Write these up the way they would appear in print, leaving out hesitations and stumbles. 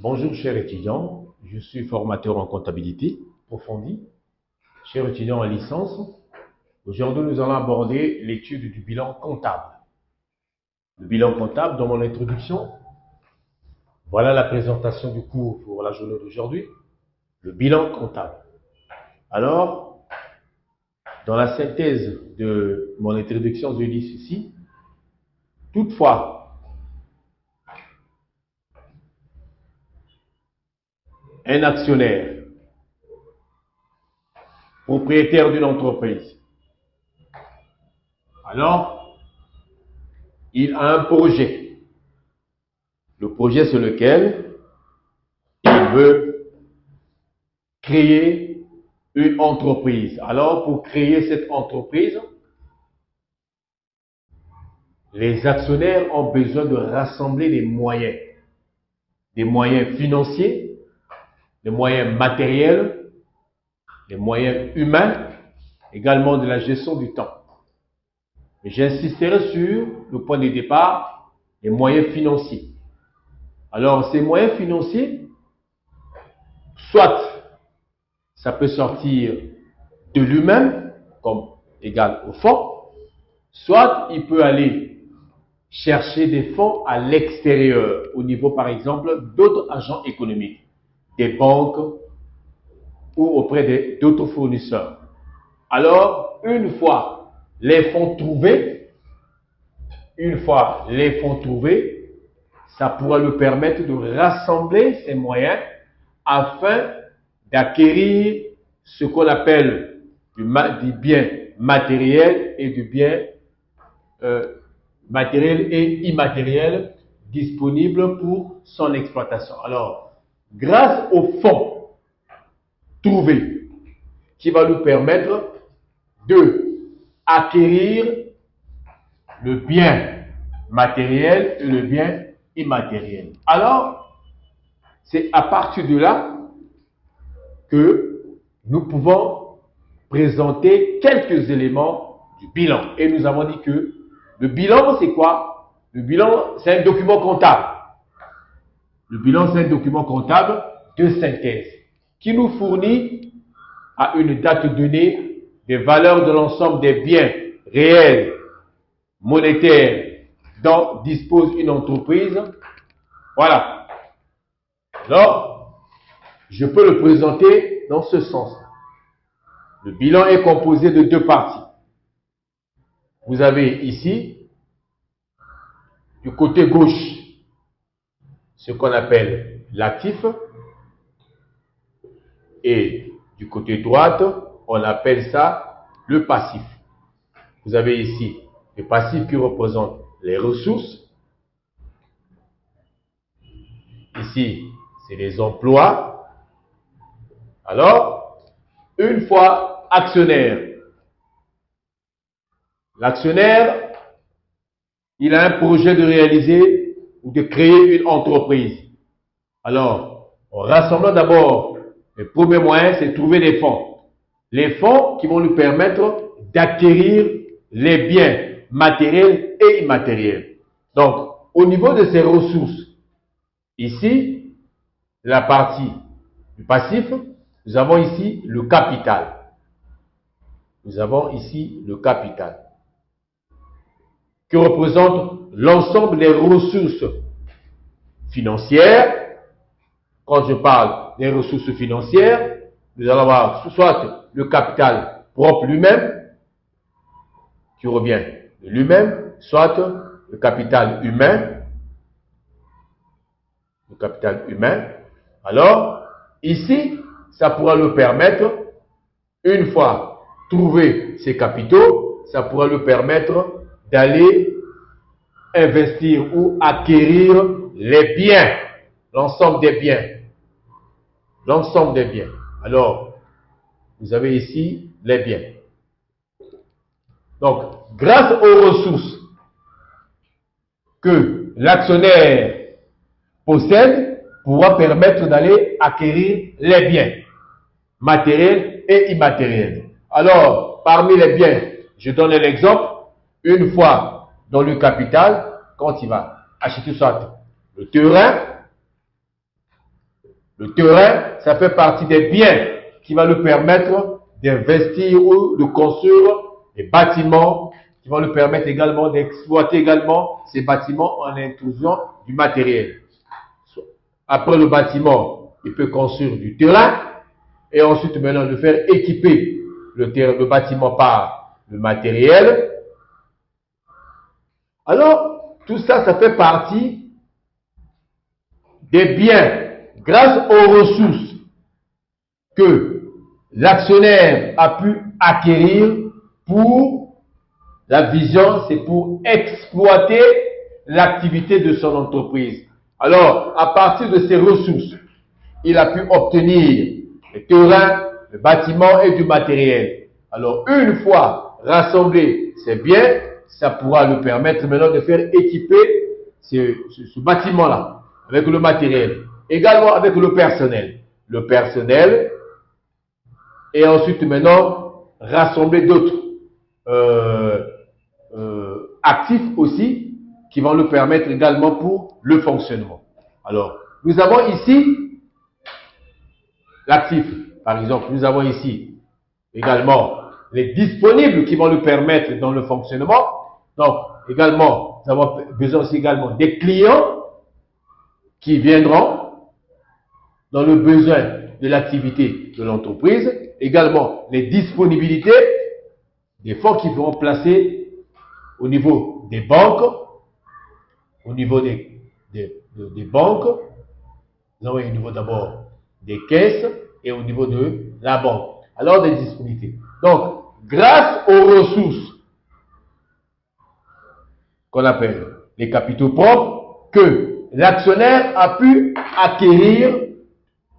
Bonjour chers étudiants, je suis formateur en comptabilité approfondie, chers étudiants en licence. Aujourd'hui nous allons aborder l'étude du bilan comptable. Le bilan comptable, dans mon introduction, voilà la présentation du cours pour la journée d'aujourd'hui, le bilan comptable. Alors, dans la synthèse de mon introduction, je dis ceci: toutefois, un actionnaire, propriétaire d'une entreprise, alors, il a un projet. Le projet sur lequel il veut créer une entreprise. Alors, pour créer cette entreprise, les actionnaires ont besoin de rassembler des moyens financiers, des moyens matériels, des moyens humains, également de la gestion du temps. J'insisterai sur le point de départ, les moyens financiers. Alors, ces moyens financiers, soit ça peut sortir de lui-même, comme égal au fonds, soit il peut aller chercher des fonds à l'extérieur, au niveau par exemple d'autres agents économiques, des banques ou auprès d'autres fournisseurs. Alors, une fois les fonds trouvés, ça pourra lui permettre de rassembler ses moyens afin d'acquérir ce qu'on appelle du bien matériel et du bien matériel et immatériel disponible pour son exploitation. Alors, grâce au fonds trouvé, qui va lui permettre de acquérir le bien matériel et le bien immatériel. Alors, c'est à partir de là que nous pouvons présenter quelques éléments du bilan. Et nous avons dit que le bilan, c'est quoi? Le bilan, c'est un document comptable. Le bilan, c'est un document comptable de synthèse qui nous fournit à une date donnée des valeurs de l'ensemble des biens réels, monétaires dont dispose une entreprise. Voilà. Alors, je peux le présenter dans ce sens. Le bilan est composé de deux parties. Vous avez ici, du côté gauche, ce qu'on appelle l'actif, et du côté droite, on appelle ça le passif. Vous avez ici le passif qui représente les ressources. Ici, c'est les emplois. Alors, une fois actionnaire, l'actionnaire, il a un projet de réaliser ou de créer une entreprise. Alors, en rassemblant d'abord, le premier moyen, c'est trouver des fonds. Les fonds qui vont nous permettre d'acquérir les biens matériels et immatériels. Donc, au niveau de ces ressources, ici, la partie du passif, nous avons ici le capital. Nous avons ici le capital qui représente l'ensemble des ressources financières. Quand je parle des ressources financières, nous allons avoir soit le capital propre lui-même, qui revient de lui-même, soit le capital humain. Le capital humain. Alors, ici, ça pourra nous permettre, une fois trouvé ces capitaux, ça pourra nous permettre d'aller investir ou acquérir les biens, l'ensemble des biens. L'ensemble des biens. Alors, vous avez ici les biens. Donc, grâce aux ressources que l'actionnaire possède, pourra permettre d'aller acquérir les biens matériels et immatériels. Alors, parmi les biens, je donne un exemple. Une fois dans le capital, quand il va acheter soit le terrain, Le terrain, ça fait partie des biens qui va lui permettre d'investir ou de construire des bâtiments, qui vont lui permettre également d'exploiter également ces bâtiments en inclusion du matériel. Après le bâtiment, il peut construire du terrain et ensuite maintenant de faire équiper le bâtiment par le matériel. Alors, tout ça, ça fait partie des biens grâce aux ressources que l'actionnaire a pu acquérir pour la vision, c'est pour exploiter l'activité de son entreprise. Alors, à partir de ces ressources, il a pu obtenir le terrain, le bâtiment et du matériel. Alors, une fois rassemblés ces biens, ça pourra lui permettre maintenant de faire équiper ce bâtiment-là avec le matériel, également avec le personnel. Le personnel et ensuite maintenant rassembler d'autres actifs aussi qui vont lui permettre également pour le fonctionnement. Alors, nous avons ici l'actif, par exemple, nous avons ici également les disponibles qui vont lui permettre dans le fonctionnement. Donc, également, nous avons besoin aussi également des clients qui viendront dans le besoin de l'activité de l'entreprise. Également, les disponibilités des fonds qui seront placés au niveau des banques, au niveau des banques, nous avons au niveau d'abord des caisses et au niveau de la banque. Alors, des disponibilités. Donc, grâce aux ressources qu'on appelle les capitaux propres, que l'actionnaire a pu acquérir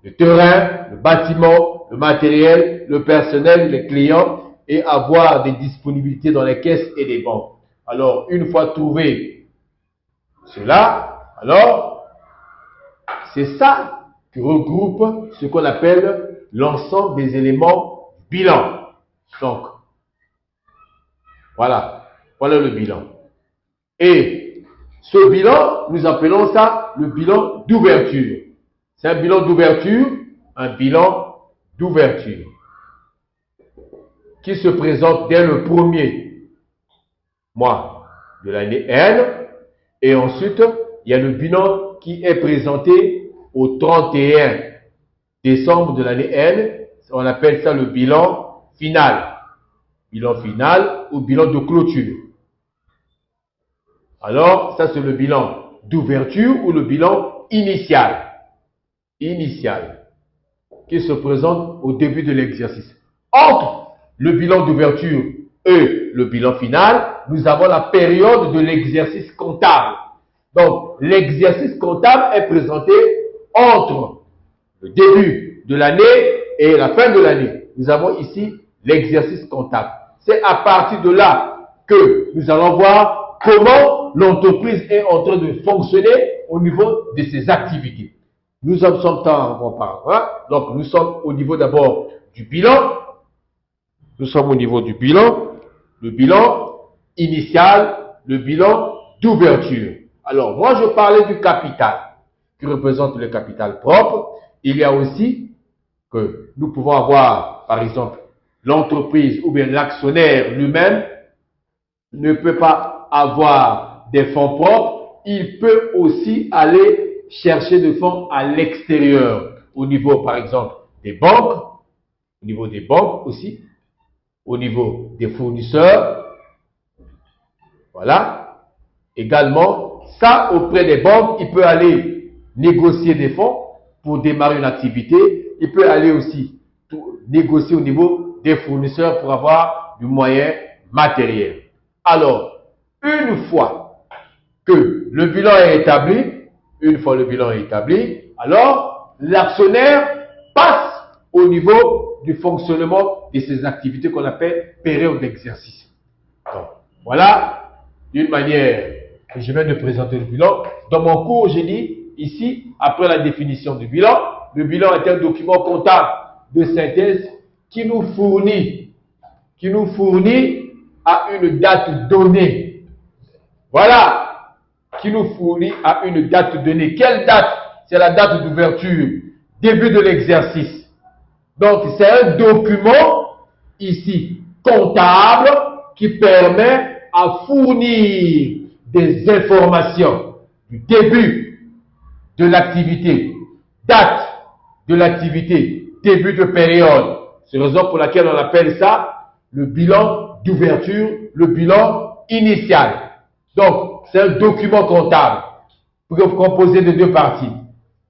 le terrain, le bâtiment, le matériel, le personnel, les clients et avoir des disponibilités dans les caisses et les banques. Alors, une fois trouvé cela, alors, c'est ça qui regroupe ce qu'on appelle l'ensemble des éléments du bilan. Donc, voilà le bilan. Et ce bilan, nous appelons ça le bilan d'ouverture. C'est un bilan d'ouverture qui se présente dès le premier mois de l'année N. Et ensuite, il y a le bilan qui est présenté au 31 décembre de l'année N. On appelle ça le bilan final. Bilan final ou bilan de clôture. Alors, ça c'est le bilan d'ouverture ou le bilan initial. Qui se présente au début de l'exercice. Entre le bilan d'ouverture et le bilan final, nous avons la période de l'exercice comptable. Donc, l'exercice comptable est présenté entre le début de l'année et la fin de l'année. Nous avons ici l'exercice comptable. C'est à partir de là que nous allons voir comment l'entreprise est en train de fonctionner au niveau de ses activités. Nous sommes donc nous sommes au niveau d'abord du bilan. Nous sommes au niveau du bilan, le bilan initial, le bilan d'ouverture. Alors, moi je parlais du capital, qui représente le capital propre. Il y a aussi que nous pouvons avoir, par exemple, l'entreprise ou bien l'actionnaire lui-même ne peut pas avoir des fonds propres. Il peut aussi aller chercher des fonds à l'extérieur, au niveau, par exemple, des banques, au niveau des banques aussi, au niveau des fournisseurs. Voilà. Également, ça, auprès des banques, il peut aller négocier des fonds pour démarrer une activité. Il peut aller aussi négocier au niveau des fournisseurs pour avoir du moyen matériel. Alors, une fois que le bilan est établi, alors l'actionnaire passe au niveau du fonctionnement de ces activités qu'on appelle période d'exercice. Donc, voilà, d'une manière que je viens de présenter le bilan. Dans mon cours, j'ai dit ici, après la définition du bilan, le bilan est un document comptable de synthèse qui nous fournit à une date donnée. Voilà, qui nous fournit à une date donnée. Quelle date? C'est la date d'ouverture début de l'exercice. Donc, c'est un document ici comptable qui permet à fournir des informations du début de l'activité, date de l'activité, début de période. C'est la raison pour laquelle on appelle ça le bilan d'ouverture, le bilan initial. Donc, c'est un document comptable composé de deux parties,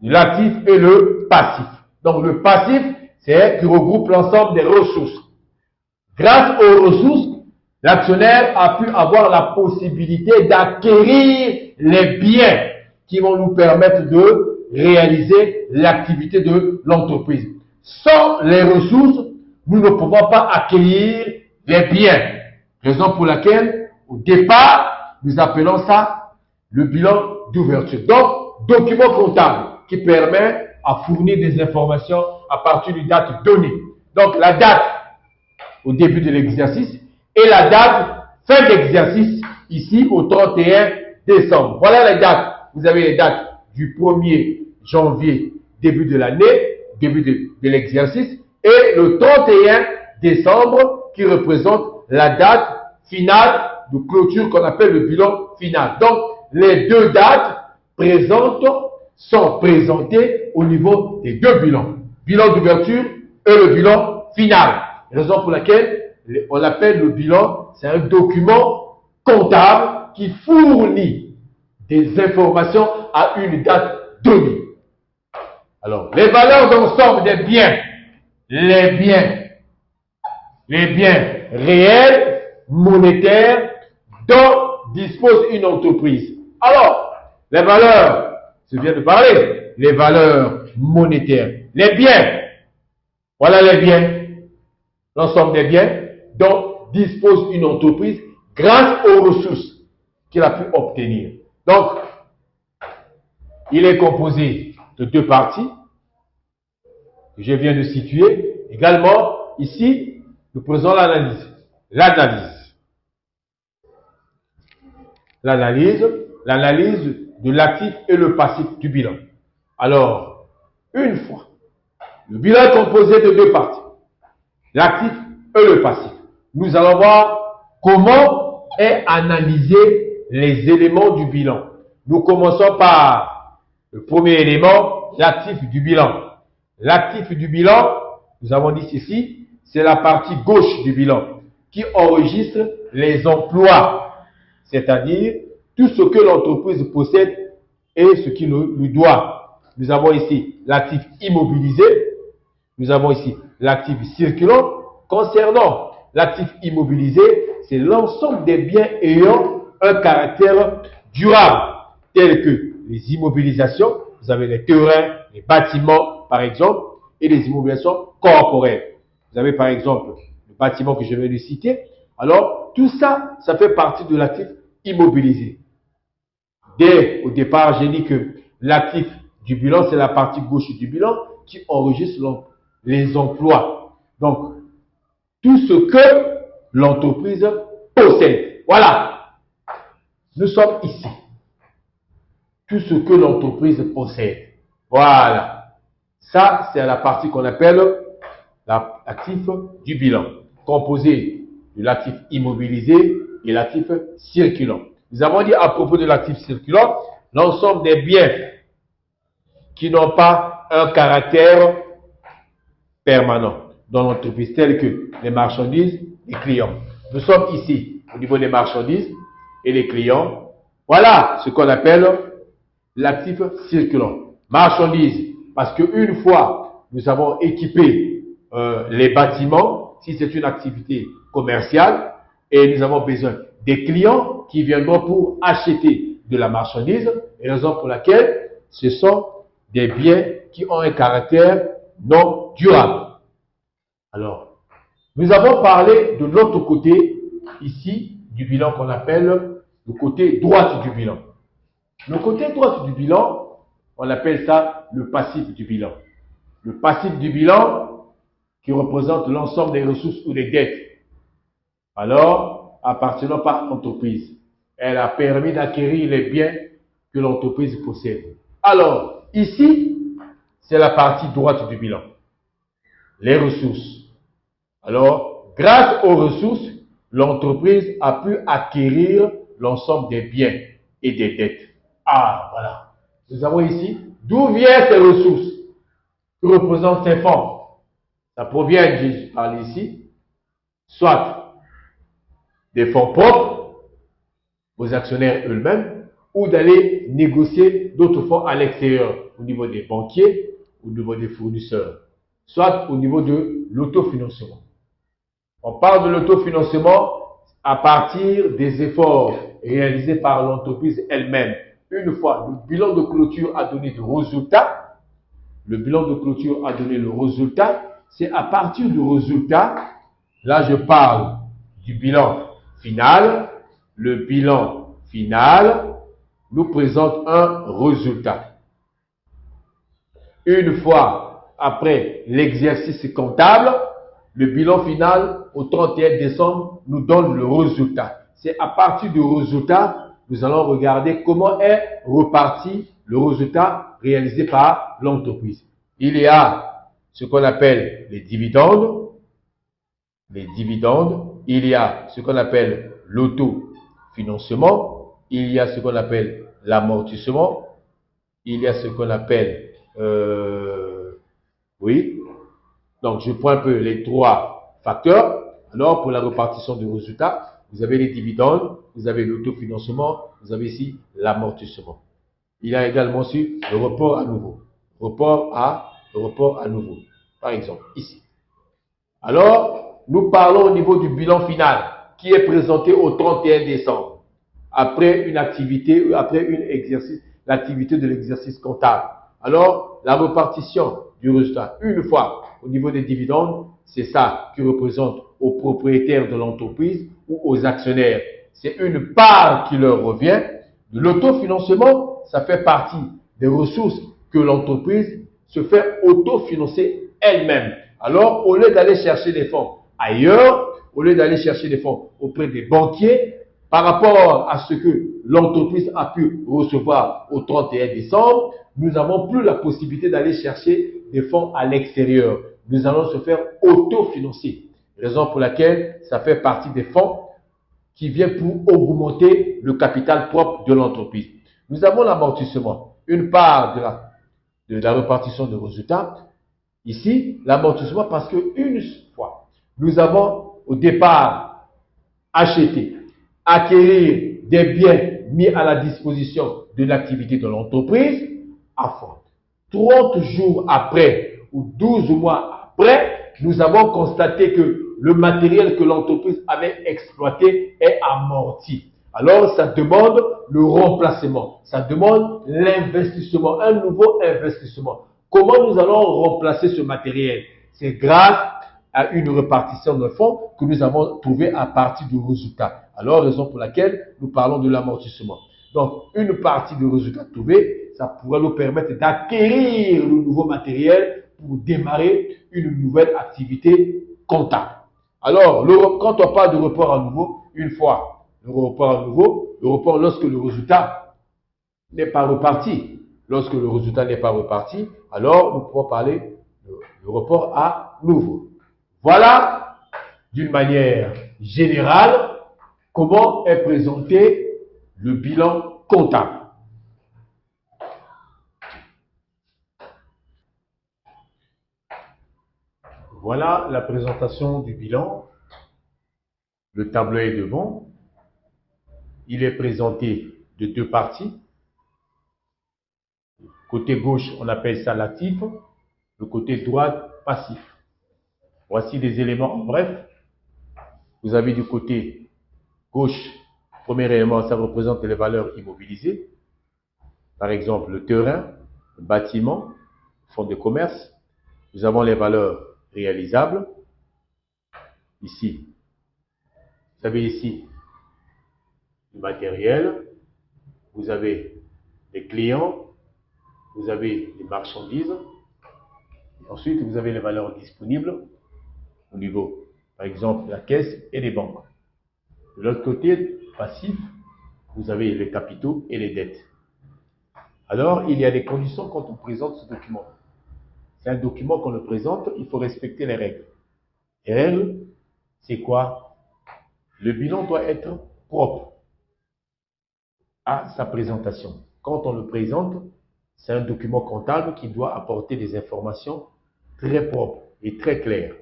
l'actif et le passif. Donc, le passif, c'est qui regroupe l'ensemble des ressources. Grâce aux ressources, l'actionnaire a pu avoir la possibilité d'acquérir les biens qui vont nous permettre de réaliser l'activité de l'entreprise. Sans les ressources, nous ne pouvons pas acquérir les biens. Raison pour laquelle, au départ, nous appelons ça le bilan d'ouverture. Donc, document comptable qui permet à fournir des informations à partir d'une date donnée. Donc, la date au début de l'exercice et la date fin d'exercice ici au 31 décembre. Voilà les dates. Vous avez les dates du 1er janvier, début de l'année, début de l'exercice, et le 31 décembre qui représente la date finale de clôture qu'on appelle le bilan final. Donc, les deux dates sont présentées au niveau des deux bilans. Bilan d'ouverture et le bilan final. Raison pour laquelle on l'appelle le bilan, c'est un document comptable qui fournit des informations à une date donnée. Alors, les valeurs d'ensemble des biens, les biens réels, monétaires, dont dispose une entreprise. Alors, les valeurs, je viens de parler, les valeurs monétaires, les biens, voilà les biens, l'ensemble des biens dont dispose une entreprise grâce aux ressources qu'il a pu obtenir. Donc, il est composé de deux parties que je viens de situer. Également, ici, nous faisons l'analyse. L'analyse de l'actif et le passif du bilan. Alors, une fois, le bilan est composé de deux parties, l'actif et le passif. Nous allons voir comment est analysé les éléments du bilan. Nous commençons par le premier élément, l'actif du bilan. L'actif du bilan, nous avons dit ceci, c'est la partie gauche du bilan qui enregistre les emplois, c'est-à-dire tout ce que l'entreprise possède et ce qu'il lui doit. Nous avons ici l'actif immobilisé, nous avons ici l'actif circulant. Concernant l'actif immobilisé, c'est l'ensemble des biens ayant un caractère durable, tels que les immobilisations, vous avez les terrains, les bâtiments par exemple, et les immobilisations corporelles. Vous avez par exemple le bâtiment que je viens de citer. Alors, tout ça, ça fait partie de l'actif immobilisé. Dès au départ, j'ai dit que l'actif du bilan, c'est la partie gauche du bilan qui enregistre les emplois. Donc, tout ce que l'entreprise possède. Voilà. Nous sommes ici. Tout ce que l'entreprise possède. Voilà. Ça, c'est la partie qu'on appelle l'actif du bilan, composé de l'actif immobilisé et l'actif circulant. Nous avons dit à propos de l'actif circulant, l'ensemble des biens qui n'ont pas un caractère permanent dans l'entreprise, tels que les marchandises, les clients. Nous sommes ici au niveau des marchandises et les clients. Voilà ce qu'on appelle l'actif circulant. Marchandises, parce qu'une fois nous avons équipé les bâtiments, si c'est une activité commerciale, et nous avons besoin des clients qui viendront pour acheter de la marchandise, et raison pour laquelle ce sont des biens qui ont un caractère non durable. Alors, nous avons parlé de l'autre côté, ici, du bilan qu'on appelle le côté droit du bilan. Le côté droit du bilan, on appelle ça le passif du bilan. Le passif du bilan qui représente l'ensemble des ressources ou des dettes. Alors, appartenant par l'entreprise, elle a permis d'acquérir les biens que l'entreprise possède. Alors, ici, c'est la partie droite du bilan. Les ressources. Alors, grâce aux ressources, l'entreprise a pu acquérir l'ensemble des biens et des dettes. Ah, voilà. Nous avons ici, d'où viennent ces ressources que représentent ces fonds? Ça provient, j'ai parlé ici, soit des fonds propres aux actionnaires eux-mêmes, ou d'aller négocier d'autres fonds à l'extérieur, au niveau des banquiers, au niveau des fournisseurs, soit au niveau de l'autofinancement. On parle de l'autofinancement à partir des efforts réalisés par l'entreprise elle-même. Une fois le bilan de clôture a donné de résultats, le bilan de clôture a donné le résultat, c'est à partir du résultat, là je parle du bilan final, le bilan final nous présente un résultat. Une fois après l'exercice comptable, le bilan final au 31 décembre nous donne le résultat. C'est à partir du résultat, nous allons regarder comment est reparti le résultat réalisé par l'entreprise. Il y a ce qu'on appelle les dividendes, il y a ce qu'on appelle l'autofinancement, il y a ce qu'on appelle l'amortissement, il y a ce qu'on appelle, oui, donc je prends un peu les trois facteurs. Alors pour la répartition du résultat, vous avez les dividendes, vous avez l'autofinancement, vous avez ici l'amortissement. Il y a également aussi le report à nouveau. Report à nouveau. Par exemple, ici. Alors, nous parlons au niveau du bilan final qui est présenté au 31 décembre. Après une activité, l'activité de l'exercice comptable. Alors, la répartition du résultat, une fois au niveau des dividendes, c'est ça qui représente aux propriétaires de l'entreprise ou aux actionnaires. C'est une part qui leur revient. De l'autofinancement, ça fait partie des ressources que l'entreprise se fait autofinancer elle-même. Alors, au lieu d'aller chercher des fonds ailleurs, au lieu d'aller chercher des fonds auprès des banquiers, par rapport à ce que l'entreprise a pu recevoir au 31 décembre, nous n'avons plus la possibilité d'aller chercher des fonds à l'extérieur. Nous allons se faire autofinancer. Raison pour laquelle ça fait partie des fonds qui viennent pour augmenter le capital propre de l'entreprise. Nous avons l'amortissement, une part de la répartition de résultats. Ici, l'amortissement parce qu'une fois, nous avons au départ acheté, acquérir des biens mis à la disposition de l'activité de l'entreprise, à fond. 30 jours après ou 12 mois après, nous avons constaté que le matériel que l'entreprise avait exploité est amorti. Alors, ça demande le remplacement, ça demande l'investissement, un nouveau investissement. Comment nous allons remplacer ce matériel? C'est grâce à une répartition de fonds que nous avons trouvé à partir du résultat. Alors, raison pour laquelle nous parlons de l'amortissement. Donc, une partie du résultat trouvé, ça pourrait nous permettre d'acquérir le nouveau matériel pour démarrer une nouvelle activité comptable. Alors, quand on parle de report à nouveau, une fois le report à nouveau, le report lorsque le résultat n'est pas reparti. Lorsque le résultat n'est pas reparti, alors nous pouvons parler de report à nouveau. Voilà, d'une manière générale, comment est présenté le bilan comptable. Voilà la présentation du bilan. Le tableau est devant. Il est présenté de deux parties. Côté gauche, on appelle ça l'actif. Le côté droit, passif. Voici des éléments en bref. Vous avez du côté gauche, premier élément, ça représente les valeurs immobilisées. Par exemple, le terrain, le bâtiment, le fonds de commerce. Nous avons les valeurs réalisables. Ici, vous avez ici du matériel. Vous avez des clients. Vous avez des marchandises. Ensuite, vous avez les valeurs disponibles au niveau, par exemple, la caisse et les banques. De l'autre côté, passif, vous avez les capitaux et les dettes. Alors, il y a des conditions quand on présente ce document. C'est un document qu'on le présente, il faut respecter les règles. Les règles, c'est quoi? Le bilan doit être propre à sa présentation. Quand on le présente, c'est un document comptable qui doit apporter des informations très propres et très claires.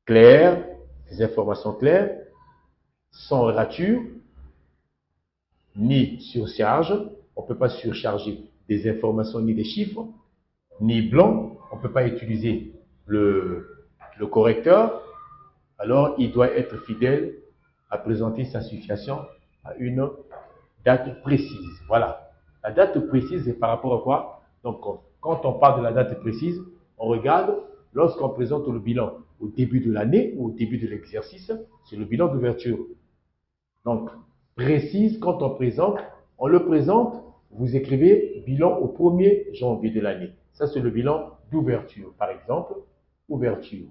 Claires, des informations claires, sans rature, ni surcharge. On ne peut pas surcharger des informations ni des chiffres, ni blanc. On ne peut pas utiliser le correcteur. Alors, il doit être fidèle à présenter sa situation à une date précise. Voilà. La date précise, c'est par rapport à quoi? Donc, quand on parle de la date précise, on regarde lorsqu'on présente le bilan au début de l'année ou au début de l'exercice, c'est le bilan d'ouverture. Donc, précise, quand on le présente, vous écrivez bilan au 1er janvier de l'année. Ça, c'est le bilan d'ouverture. Par exemple, ouverture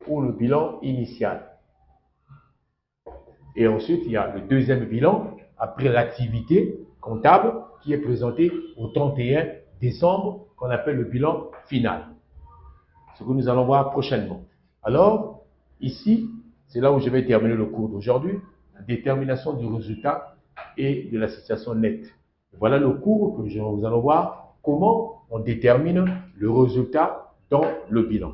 ou le bilan initial. Et ensuite, il y a le deuxième bilan, après l'activité comptable, qui est présenté au 31 décembre, qu'on appelle le bilan final. Ce que nous allons voir prochainement. Alors, ici, c'est là où je vais terminer le cours d'aujourd'hui, la détermination du résultat et de la situation nette. Voilà le cours que nous allons voir, comment on détermine le résultat dans le bilan.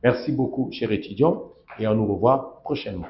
Merci beaucoup, chers étudiants, et on nous revoit prochainement.